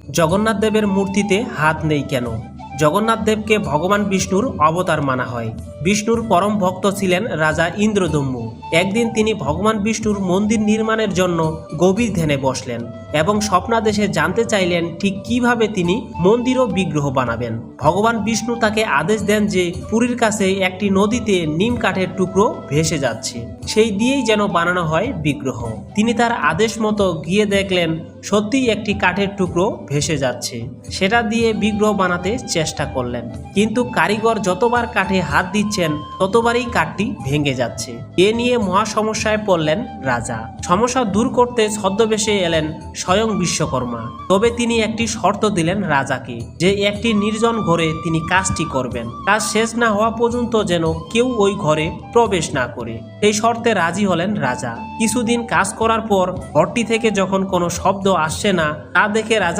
জগন্নাথ দেবের মূর্তিতে হাত নেই কেন? জগন্নাথ দেবকে ভগবান বিষ্ণুর অবতার মানা হয়। বিষ্ণুর পরম ভক্ত ছিলেন রাজা ইন্দ্রদম্যু। একদিন তিনি ভগবান বিষ্ণুর মন্দির নির্মাণের জন্য গভীর ধ্যানে বসলেন এবং স্বপ্নাদেশে জানতে চাইলেন ঠিক কিভাবে তিনি মন্দির ও বিগ্রহ বানাবেন। ভগবান বিষ্ণু তাকে আদেশ দেন যে পুরীর কাছে একটি নদীতে নিম কাঠের টুকরো ভেসে যাচ্ছে, সেই দিয়েই যেন বানানো হয় বিগ্রহ। তিনি তার আদেশ মতো গিয়ে দেখলেন সত্যিই একটি কাঠের টুকরো ভেসে যাচ্ছে। সেটা দিয়ে বিগ্রহ বানাতে চেষ্টা করলেন, কিন্তু কারিগর যতবার কাঠে হাত দিচ্ছেন ততবারই কাঠটি ভেঙে যাচ্ছে। এ নিয়ে মহা সমস্যায় পড়লেন রাজা। সমস্যা দূর করতে ছদ্মবেশে এলেন স্বয়ং বিশ্বকর্মা। তবে তিনি একটি শর্ত দিলেন রাজাকে, যে একটি নির্জন ঘরে তিনি কাজটি করবেন, কাজ শেষ না হওয়া পর্যন্ত যেন কেউ ওই ঘরে প্রবেশ না করে। এই শর্তে রাজি হলেন রাজা। কিছুদিন কাজ করার পর ঘরটি থেকে যখন কোনো শব্দ আসছে না তা দেখে রাজা